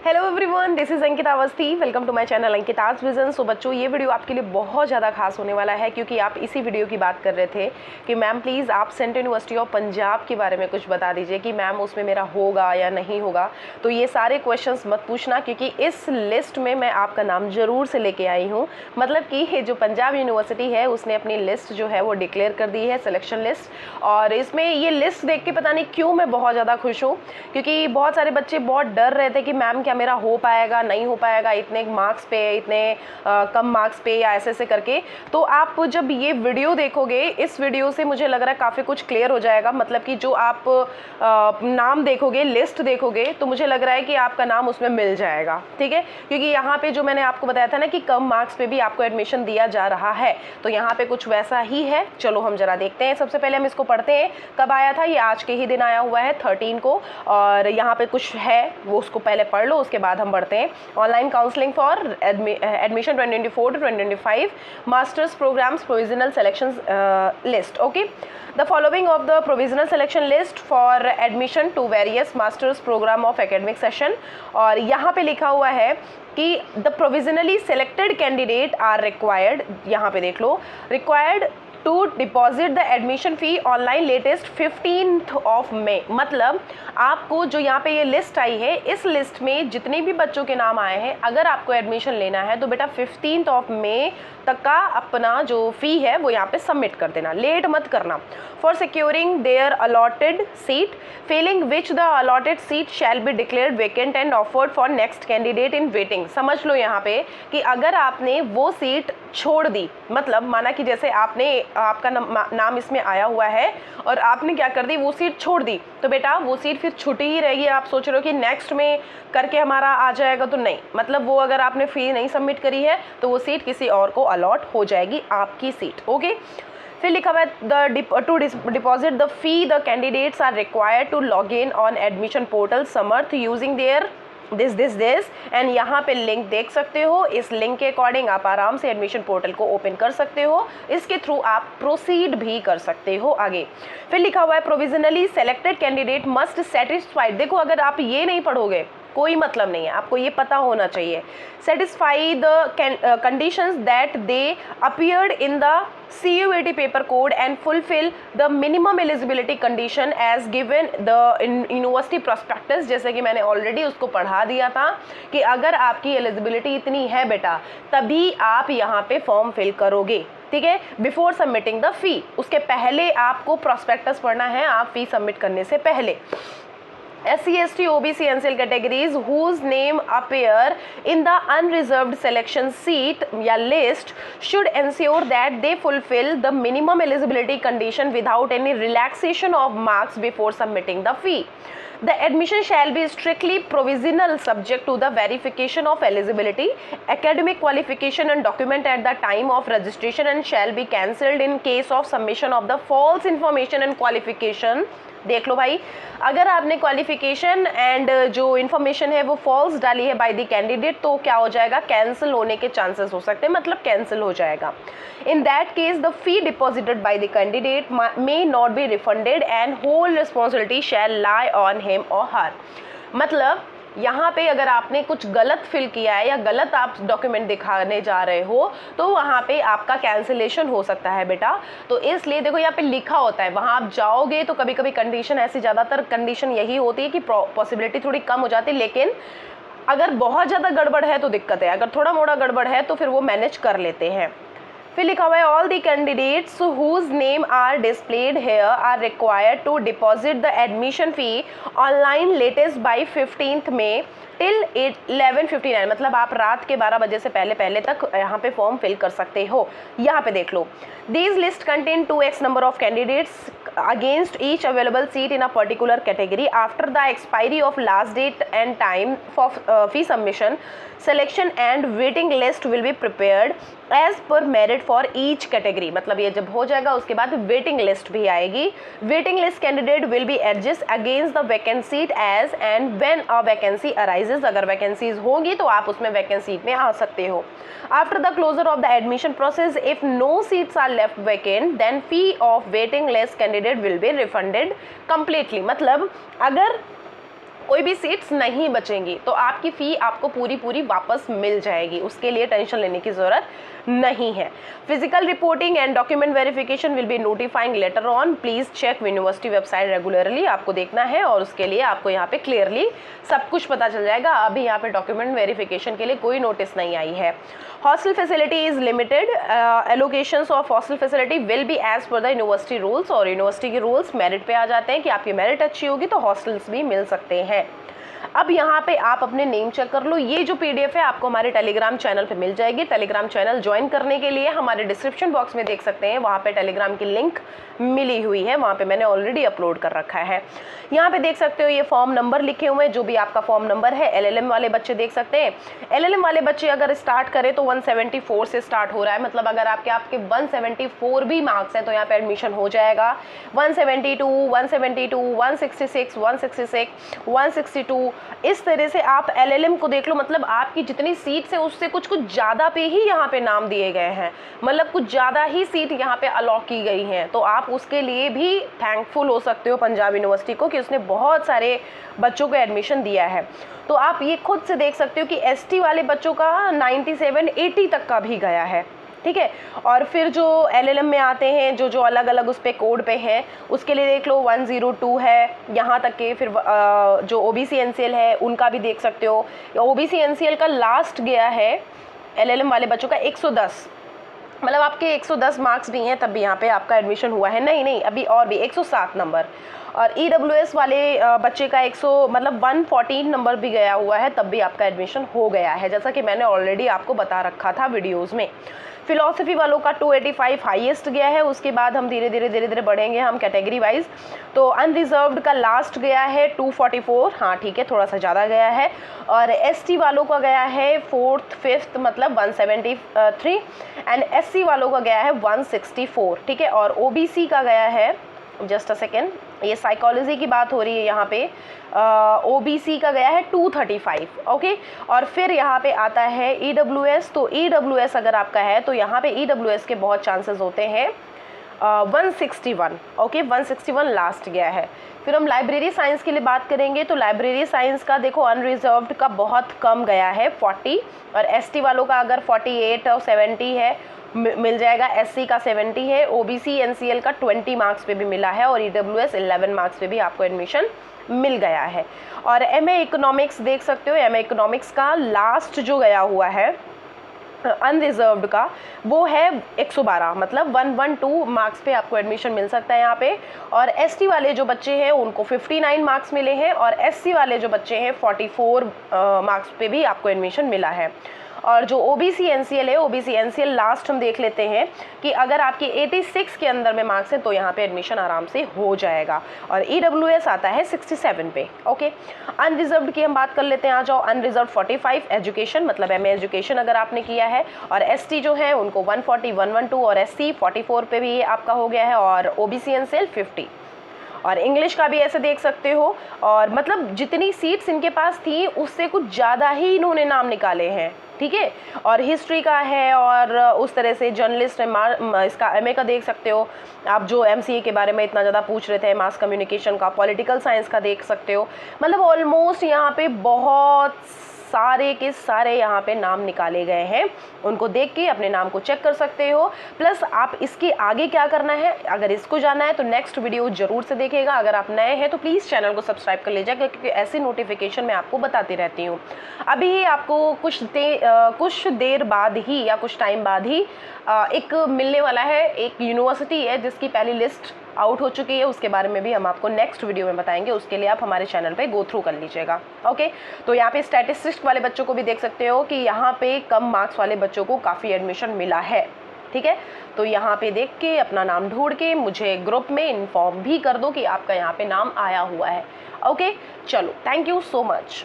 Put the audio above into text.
Hello everyone, this is Ankita Awasthi. Welcome to my channel Ankita's vision. So बच्चों, ये video आपके लिए बहुत ज़्यादा खास होने वाला है क्योंकि आप इसी वीडियो की बात कर रहे थे कि मैम प्लीज़ आप सेंट्रल यूनिवर्सिटी ऑफ पंजाब के बारे में कुछ बता दीजिए कि मैम उसमें मेरा होगा या नहीं होगा। तो ये सारे क्वेश्चंस मत पूछना क्योंकि इस लिस्ट में मैं आपका नाम ज़रूर से लेके आई हूँ। मतलब कि जो पंजाब यूनिवर्सिटी है उसने अपनी लिस्ट जो है वो डिक्लेयर कर दी है, सिलेक्शन लिस्ट। और इसमें ये लिस्ट देख के पता नहीं क्यों मैं बहुत ज़्यादा खुश हूँ क्योंकि बहुत सारे बच्चे बहुत डर रहे थे कि मैम क्या मेरा हो पाएगा, नहीं हो पाएगा, इतने मार्क्स पे, इतने कम मार्क्स पे या ऐसे ऐसे करके। तो आप जब ये वीडियो देखोगे, इस वीडियो से मुझे लग रहा है काफ़ी कुछ क्लियर हो जाएगा। मतलब कि जो आप नाम देखोगे, लिस्ट देखोगे, तो मुझे लग रहा है कि आपका नाम उसमें मिल जाएगा। ठीक है, क्योंकि यहाँ पे जो मैंने आपको बताया था ना कि कम मार्क्स पे भी आपको एडमिशन दिया जा रहा है, तो यहाँ पे कुछ वैसा ही है। चलो हम जरा देखते हैं। सबसे पहले हम इसको पढ़ते हैं। कब आया था? ये आज के ही दिन आया हुआ है, 13 को। और यहाँ पे कुछ है वो उसको पहले पढ़ लो, उसके बाद हम बढ़ते हैं। Online counselling for admission 2024 to 2025 masters programmes provisional selection list. Okay, the following of the provisional selection list for admission to various masters programme of academic session. और यहाँ पे लिखा हुआ है कि the provisionally selected candidate are required, यहाँ पे देख लो, required to deposit the admission fee online latest 15th of May. मतलब आपको जो यहाँ पे ये लिस्ट आई है, इस लिस्ट में जितने भी बच्चों के नाम आए हैं, अगर आपको एडमिशन लेना है तो बेटा 15th ऑफ मे तक का अपना जो फ़ी है वो यहाँ पे सबमिट कर देना, लेट मत करना। For securing their allotted seat, failing which the allotted seat shall be declared vacant and offered for next candidate in waiting. समझ लो यहाँ पे कि अगर आपने वो सीट छोड़ दी, मतलब माना कि जैसे आपका नाम इसमें आया हुआ है और आपने क्या कर दी, वो सीट छोड़ दी, तो बेटा वो सीट फिर छुट्टी ही रहेगी। आप सोच रहे हो कि नेक्स्ट में करके हमारा आ जाएगा, तो नहीं। मतलब वो अगर आपने फ़ी नहीं सबमिट करी है तो वो सीट किसी और को अलॉट हो जाएगी, आपकी सीट। ओके, फिर लिखा हुआ है to deposit the fee the candidates are required to log in on admission portal Samarth using their this and यहाँ पे लिंक देख सकते हो। इस लिंक के अकॉर्डिंग आप आराम से एडमिशन पोर्टल को ओपन कर सकते हो। इसके थ्रू आप प्रोसीड भी कर सकते हो आगे। फिर लिखा हुआ है provisionally selected candidate must satisfied. देखो, अगर आप ये नहीं पढ़ोगे कोई मतलब नहीं है, आपको ये पता होना चाहिए। Satisfy the conditions that they appeared in the CUET paper code and fulfil the minimum eligibility condition as given the university prospectus. जैसे कि मैंने ऑलरेडी उसको पढ़ा दिया था कि अगर आपकी एलिजिबिलिटी इतनी है बेटा, तभी आप यहाँ पे फॉर्म फिल करोगे। ठीक है, बिफोर सबमिटिंग द फी, उसके पहले आपको प्रोस्पेक्टस पढ़ना है, आप फी सबमिट करने से पहले। SC, ST, OBC, NCL categories whose name appear in the unreserved selection seat या list should ensure that they fulfill the minimum eligibility condition without any relaxation of marks before submitting the fee. The admission shall be strictly provisional subject to the verification of eligibility, academic qualification and document at the time of registration and shall be cancelled in case of submission of the false information and qualification। देख लो भाई, अगर आपने qualification and जो information है वो false डाली है bye the candidate, तो क्या हो जाएगा, कैंसिल होने के चांसेस हो सकते हैं, मतलब कैंसिल हो जाएगा। In that case the fee deposited by the candidate may not be refunded and whole responsibility shall lie on him और हर। मतलब यहाँ पे अगर आपने कुछ गलत फिल किया है या गलत आप डॉक्यूमेंट दिखाने जा रहे हो तो वहाँ पे आपका कैंसिलेशन हो सकता है बेटा। तो इसलिए देखो, यहाँ पे लिखा होता है, वहाँ आप जाओगे तो कभी कभी कंडीशन ऐसी, ज़्यादातर कंडीशन यही होती है कि पॉसिबिलिटी थोड़ी कम हो जाती है, लेकिन अगर बहुत ज़्यादा गड़बड़ है तो दिक्कत है, अगर थोड़ा मोड़ा गड़बड़ है तो फिर वो मैनेज कर लेते हैं। फिर लिखा हुआ है all the candidates whose name are displayed here are required to deposit the admission fee online latest by 15th May till 11:59। मतलब आप रात के 12 बजे से पहले तक यहाँ पे फॉर्म फिल कर सकते हो। यहाँ पे देख लो, these list contain 2x number of candidates against each available seat in a particular category after the expiry of last date and time for fee submission. Selection and waiting list will be prepared as per merit for each category। मतलब ये जब हो जाएगा उसके बाद waiting list भी आएगी। Waiting list candidate will be adjust against the vacant seat as and when a vacancy arises। अगर vacancies होंगी तो आप उसमें vacancy में आ सकते हो। After the closure of the admission process, if no seats are left vacant, then fee of waiting list candidate will be refunded completely। मतलब अगर कोई भी सीट्स नहीं बचेंगी, तो आपकी फ़ी आपको पूरी वापस मिल जाएगी, उसके लिए टेंशन लेने की ज़रूरत नहीं है। Physical reporting and document verification will be notifying letter on, please check university website regularly, आपको देखना है और उसके लिए आपको यहाँ पे क्लियरली सब कुछ पता चल जाएगा। अभी यहाँ पे डॉक्यूमेंट वेरिफिकेशन के लिए कोई नोटिस नहीं आई है। Hostel facility is limited, allocations of hostel facility will be as per the university rules, और यूनिवर्सिटी के रूल्स मेरिट पे आ जाते हैं कि आपकी मेरिट अच्छी होगी तो हॉस्टल्स भी मिल सकते हैं। अब यहाँ पे आप अपने नेम चेक कर लो, ये जो पीडीएफ है आपको हमारे टेलीग्राम चैनल पे मिल जाएगी। टेलीग्राम चैनल ज्वाइन करने के लिए हमारे डिस्क्रिप्शन बॉक्स में देख सकते हैं, वहाँ पे टेलीग्राम की लिंक मिली हुई है, वहाँ पे मैंने ऑलरेडी अपलोड कर रखा है। यहाँ पे देख सकते हो ये फॉर्म नंबर लिखे हुए हैं, जो भी आपका फॉर्म नंबर है। एलएलएम वाले बच्चे देख सकते हैं, एलएलएम वाले बच्चे अगर स्टार्ट करें तो 174 से स्टार्ट हो रहा है, मतलब अगर आपके 174 भी मार्क्स हैं तो यहाँ पे एडमिशन हो जाएगा। 172, 172, 166, 166, 162, इस तरह से आप एलएलएम को देख लो, मतलब आपकी जितनी सीट्स है उससे कुछ ज़्यादा पे ही यहाँ पे नाम दिए गए हैं, मतलब कुछ ज़्यादा ही सीट यहाँ पे अलॉट की गई हैं। तो आप उसके लिए भी थैंकफुल हो सकते हो पंजाब यूनिवर्सिटी को कि उसने बहुत सारे बच्चों को एडमिशन दिया है। तो आप ये खुद से देख सकते हो कि एसटी वाले बच्चों का 97, 80 तक का भी गया है, ठीक है। और फिर जो एलएलएम में आते हैं, जो अलग अलग उस पे कोड पे हैं, उसके लिए देख लो 102 है यहाँ तक के। फिर जो ओबीसी एनसीएल है उनका भी देख सकते हो, ओबीसी एनसीएल का लास्ट गया है एलएलएम वाले बच्चों का 110, मतलब आपके 110 मार्क्स भी हैं तब भी यहाँ पे आपका एडमिशन हुआ है। नहीं अभी और भी 107 नंबर। और ईडब्ल्यूएस वाले बच्चे का 114 नंबर भी गया हुआ है, तब भी आपका एडमिशन हो गया है, जैसा कि मैंने ऑलरेडी आपको बता रखा था वीडियोज़ में। फिलॉसफी वालों का 285 हाईएस्ट गया है, उसके बाद हम धीरे धीरे बढ़ेंगे हम कैटेगरी वाइज। तो अनरिजर्व्ड का लास्ट गया है 244, हाँ ठीक है, थोड़ा सा ज़्यादा गया है। और एसटी वालों का गया है 4th, 5th, मतलब 173, एंड एससी वालों का गया है 164, ठीक है। और ओबीसी का गया है, जस्ट अ सेकेंड, ये साइकोलॉजी की बात हो रही है यहाँ पे, ओबीसी का गया है 235, ओके। और फिर यहाँ पे आता है ईडब्ल्यूएस, तो ईडब्ल्यूएस अगर आपका है तो यहाँ पे ईडब्ल्यूएस के बहुत चांसेस होते हैं 161, ओके, 161 लास्ट गया है। फिर हम लाइब्रेरी साइंस के लिए बात करेंगे, तो लाइब्रेरी साइंस का देखो अनरिजर्व्ड का बहुत कम गया है 40, और एसटी वालों का अगर 48 और 70 है मिल जाएगा, एससी का 70 है, ओबीसी एनसीएल का 20 मार्क्स पे भी मिला है, और ईडब्ल्यूएस 11 मार्क्स पे भी आपको एडमिशन मिल गया है। और एमए इकोनॉमिक्स देख सकते हो, एमए इकोनॉमिक्स का लास्ट जो गया हुआ है अनरिजर्व्ड का वो है 112, मतलब 112 मार्क्स पे आपको एडमिशन मिल सकता है यहाँ पे। और एसटी वाले जो बच्चे हैं उनको 59 मार्क्स मिले हैं, और एससी वाले जो बच्चे हैं 44 मार्क्स पे भी आपको एडमिशन मिला है। और जो ओबीसी एनसीएल है, ओबीसी एनसीएल लास्ट हम देख लेते हैं कि अगर आपके 86 के अंदर में मार्क्स है तो यहाँ पे एडमिशन आराम से हो जाएगा। और ईडब्ल्यूएस आता है 67 पे, ओके। अनरिजर्व्ड की हम बात कर लेते हैं, आ जाओ। अनरिजर्व्ड 45 एजुकेशन, मतलब एमए एजुकेशन अगर आपने किया है, और एसटी जो है उनको 140, 112, और एससी 44 पे भी आपका हो गया है, और ओबीसी एनसीएल 50। और इंग्लिश का भी ऐसे देख सकते हो, और मतलब जितनी सीट्स इनके पास थी उससे कुछ ज़्यादा ही इन्होंने नाम निकाले हैं, ठीक है। और हिस्ट्री का है, और उस तरह से जर्नलिस्ट इसका एमए का देख सकते हो आप, जो एमसीए के बारे में इतना ज़्यादा पूछ रहे थे, मास कम्युनिकेशन का, पॉलिटिकल साइंस का देख सकते हो, मतलब ऑलमोस्ट यहाँ पे बहुत सारे के सारे यहाँ पे नाम निकाले गए हैं। उनको देख के अपने नाम को चेक कर सकते हो। प्लस आप इसके आगे क्या करना है, अगर इसको जानना है तो नेक्स्ट वीडियो जरूर से देखिएगा। अगर आप नए हैं तो प्लीज़ चैनल को सब्सक्राइब कर लीजिएगा, क्योंकि ऐसी नोटिफिकेशन मैं आपको बताती रहती हूँ। अभी आपको कुछ देर बाद ही या कुछ टाइम बाद ही एक मिलने वाला है, एक यूनिवर्सिटी है जिसकी पहली लिस्ट आउट हो चुकी है, उसके बारे में भी हम आपको नेक्स्ट वीडियो में बताएंगे। उसके लिए आप हमारे चैनल पे गो थ्रू कर लीजिएगा, ओके। तो यहाँ पे स्टैटिस्टिक्स वाले बच्चों को भी देख सकते हो कि यहाँ पे कम मार्क्स वाले बच्चों को काफ़ी एडमिशन मिला है, ठीक है। तो यहाँ पे देख के अपना नाम ढूंढ के मुझे ग्रुप में इन्फॉर्म भी कर दो कि आपका यहाँ पे नाम आया हुआ है, ओके। चलो, थैंक यू सो मच।